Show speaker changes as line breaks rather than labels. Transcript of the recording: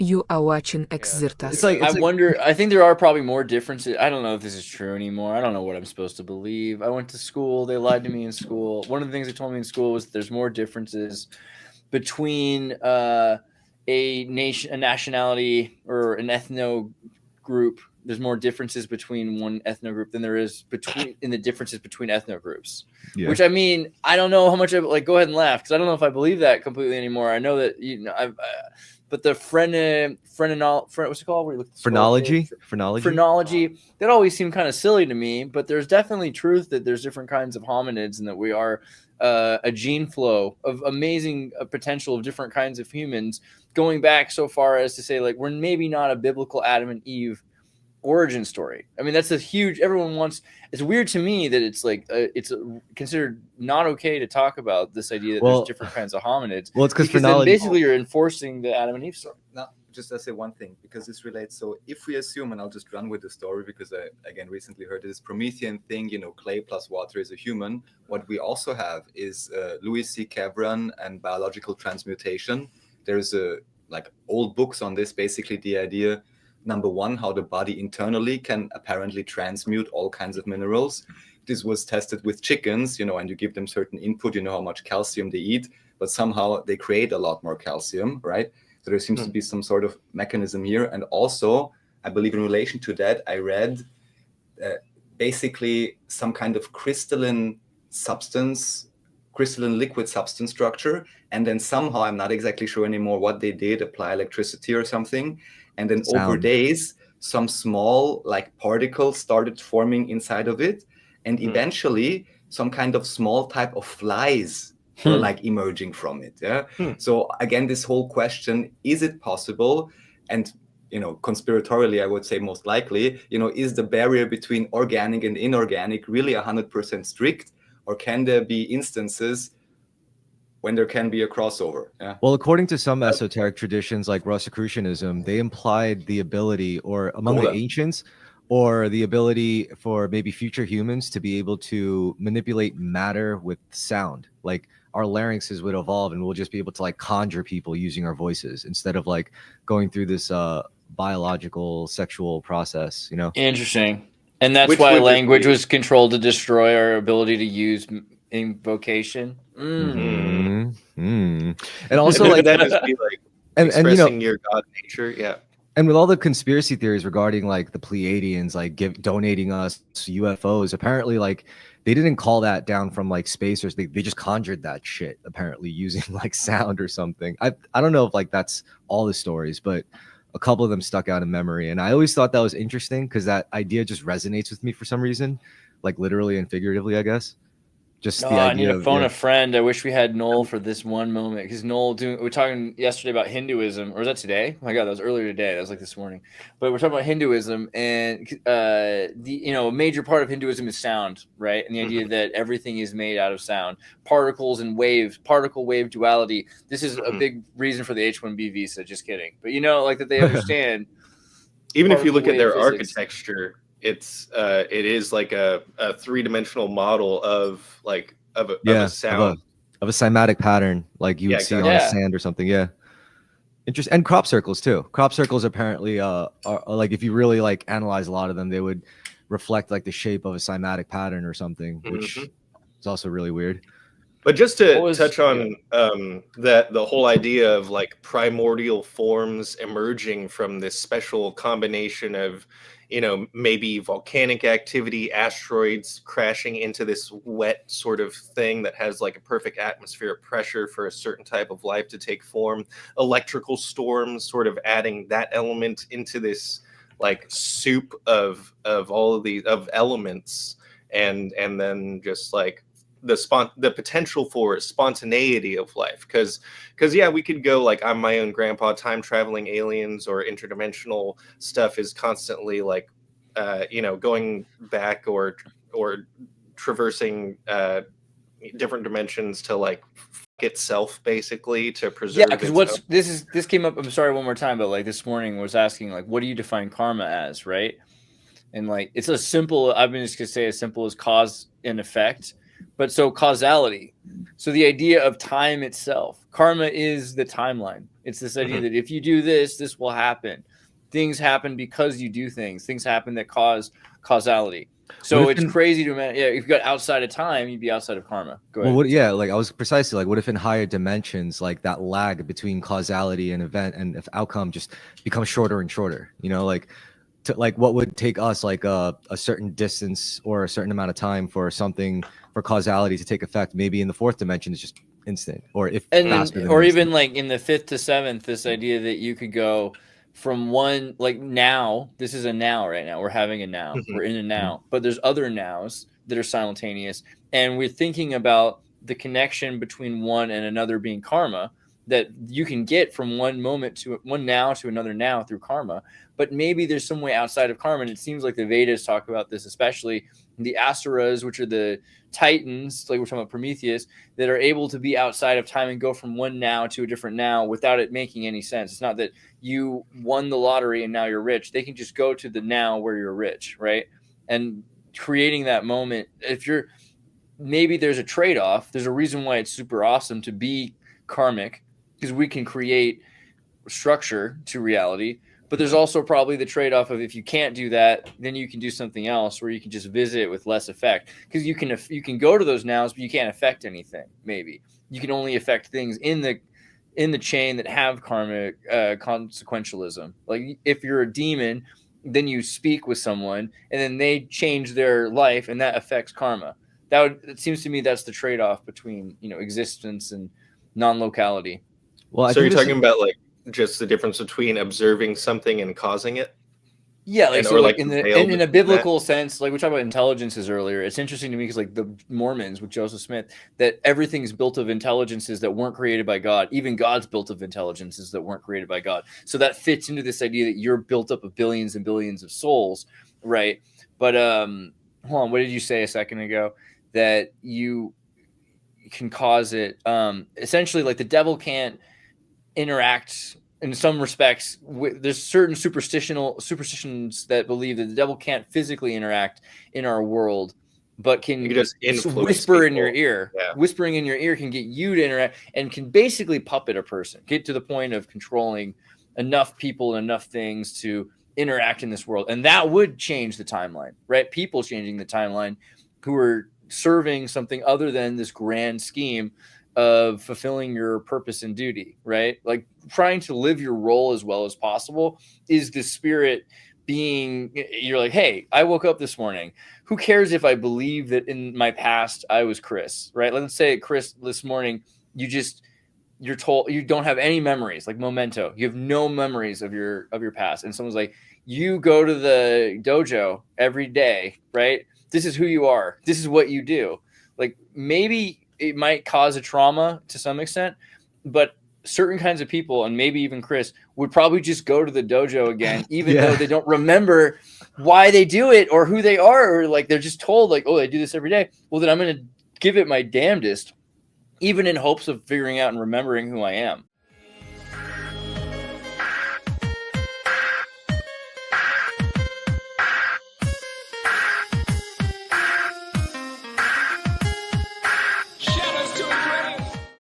You are watching
Yeah.
It's
Xirtus.
like
I
it's like
wonder, I think there are probably more differences. I don't know if this is true anymore. I don't know what I'm supposed to believe. I went to school. They lied to me in school. One of the things they told me in school was that there's more differences between a nation, a nationality, or an ethno group. There's more differences between one ethno group than there is between in the differences between ethno groups.
yeah.
Which I mean, I don't know how much I like. Go ahead and laugh because I don't know if I believe that completely anymore. I know that I've, but the what's it called? Where you look at the skull shape,
Phrenology.
phrenology. That always seemed kind of silly to me. But there's definitely truth that there's different kinds of hominids and that we are a gene flow of amazing potential of different kinds of humans, going back so far as to say like we're maybe not a biblical Adam and Eve origin story. I mean, that's a huge. Everyone wants. It's weird to me that it's like it's considered not okay to talk about this idea that there's
Well,
different kinds of hominids
well, it's because
because then
phrenology.
basically you're enforcing the Adam and Eve story.
Now, just to say one thing, because this relates. So, if we assume, and I'll just run with the story because I again recently heard this Promethean thing, clay plus water is a human. What we also have is Louis C. Cameron and biological transmutation. There's like old books on this, basically the idea. Number one, how the body internally can apparently transmute all kinds of minerals. This was tested with chickens, and you give them certain input, how much calcium they eat, but somehow they create a lot more calcium, right? So there seems to be some sort of mechanism here. And also, I believe in relation to that, I read basically some kind of crystalline liquid substance structure. And then somehow, I'm not exactly sure anymore what they did, apply electricity or something. And then over
Sound.
days, some small like particles started forming inside of it. And eventually, some kind of small type of flies were like emerging from it. Yeah. So again, this whole question, is it possible? And conspiratorially, I would say most likely, is the barrier between organic and inorganic really 100% strict, or can there be instances when there can be a crossover? Yeah.
Well, according to some esoteric traditions like Rosicrucianism, they implied the ability, or among the ancients, or the ability for maybe future humans to be able to manipulate matter with sound. Like our larynxes would evolve and we'll just be able to like conjure people using our voices instead of like going through this biological sexual process,
Interesting. And that's
Which
why
would just
language
be
was controlled to destroy our ability to use invocation.
And also like
that just be like
and
expressing your God nature. Yeah.
and with all the conspiracy theories regarding like the Pleiadians like donating us UFOs, apparently like they didn't call that down from like space, or they just conjured that shit apparently using like sound or something. I don't know if like that's all the stories, but a couple of them stuck out in memory, and I always thought that was interesting because that idea just resonates with me for some reason, like literally and figuratively, I guess. Just
Oh,
the
I need
idea
to
of
phone a friend. I wish we had Noel for this one moment because Noel we were talking yesterday about Hinduism, or was that today? Oh my God, that was earlier today. That was like this morning. But we're talking about Hinduism, and a major part of Hinduism is sound, right? And the idea that everything is made out of sound, particles and waves, particle wave duality. This is a big reason for the H-1B visa. Just kidding, but like that they understand.
Even if you look at their
physics.
architecture, it is like a three-dimensional model of a sound.
of a cymatic pattern like you would see on sand or something. Yeah. Interesting. And crop circles too. Crop circles apparently are like, if you really like analyze a lot of them, they would reflect like the shape of a cymatic pattern or something, which is also really weird.
But just to touch on that, the whole idea of like primordial forms emerging from this special combination of, maybe volcanic activity, asteroids crashing into this wet sort of thing that has like a perfect atmospheric pressure for a certain type of life to take form, electrical storms sort of adding that element into this like soup of all of these of elements, and then just like the potential for spontaneity of life, because yeah, we could go like I'm my own grandpa. Time traveling aliens or interdimensional stuff is constantly like going back or traversing different dimensions to like itself basically to preserve.
Yeah, because this came up. I'm sorry, one more time, but like this morning was asking like, what do you define karma as, right? And like it's a simple. I've been just gonna say as simple as cause and effect. But so causality. So the idea of time itself. Karma is the timeline. It's this idea that if you do this, this will happen. Things happen because you do things. Things happen that cause causality. So it's crazy to imagine. Yeah, if you got outside of time, you'd be outside of karma. Go ahead.
Well, like I was precisely like, what if in higher dimensions, like that lag between causality and event and if outcome just becomes shorter and shorter? You know, like what would take us like a certain distance or a certain amount of time for something for causality to take effect? Maybe in the fourth dimension is just instant, or if faster than
or
instant.
even like in the fifth to seventh, this idea that you could go from one, like now, this is a now right now. We're having a now. We're in a now. But there's other nows that are simultaneous. And we're thinking about the connection between one and another being karma that you can get from one moment to one now to another now through karma. But maybe there's some way outside of karma. And it seems like the Vedas talk about this, especially the Asuras, which are the Titans, like we're talking about Prometheus, that are able to be outside of time and go from one now to a different now without it making any sense. It's not that you won the lottery and now you're rich. They can just go to the now where you're rich, right? And creating that moment, if you're, maybe there's a trade-off. There's a reason why it's super awesome to be karmic, because we can create structure to reality. But there's also probably the trade-off of if you can't do that, then you can do something else where you can just visit with less effect. Because you can go to those nows, but you can't affect anything. Maybe you can only affect things in the chain that have karmic consequentialism. Like if you're a demon, then you speak with someone, and then they change their life, and that affects karma. It seems to me that's the trade-off between existence and non-locality.
Well, so you're talking about like just the difference between observing something and causing it?
Yeah, like, so like in a biblical sense, like we talked about intelligences earlier. It's interesting to me because like the Mormons with Joseph Smith, that everything's built of intelligences that weren't created by God. Even God's built of intelligences that weren't created by God. So that fits into this idea that you're built up of billions and billions of souls, right? But hold on, what did you say a second ago? That you can cause it. Essentially, like the devil can't interact in some respects. There's certain superstitions that believe that the devil can't physically interact in our world, but can
just
whisper in your ear.
Yeah.
Whispering in your ear can get you to interact and can basically puppet a person, get to the point of controlling enough people and enough things to interact in this world. And that would change the timeline, right? People changing the timeline who are serving something other than this grand scheme of fulfilling your purpose and duty, right? Like trying to live your role as well as possible is the spirit being, you're like, hey, I woke up this morning. Who cares if I believe that in my past I was Chris, right? Let's say Chris this morning, you're told you don't have any memories, like memento. You have no memories of your past. And someone's like, you go to the dojo every day, right? This is who you are. This is what you do. Like maybe it might cause a trauma to some extent, but certain kinds of people, and maybe even Chris, would probably just go to the dojo again, even though they don't remember why they do it or who they are, or like they're just told like, oh, I do this every day. Well, then I'm going to give it my damnedest, even in hopes of figuring out and remembering who I am.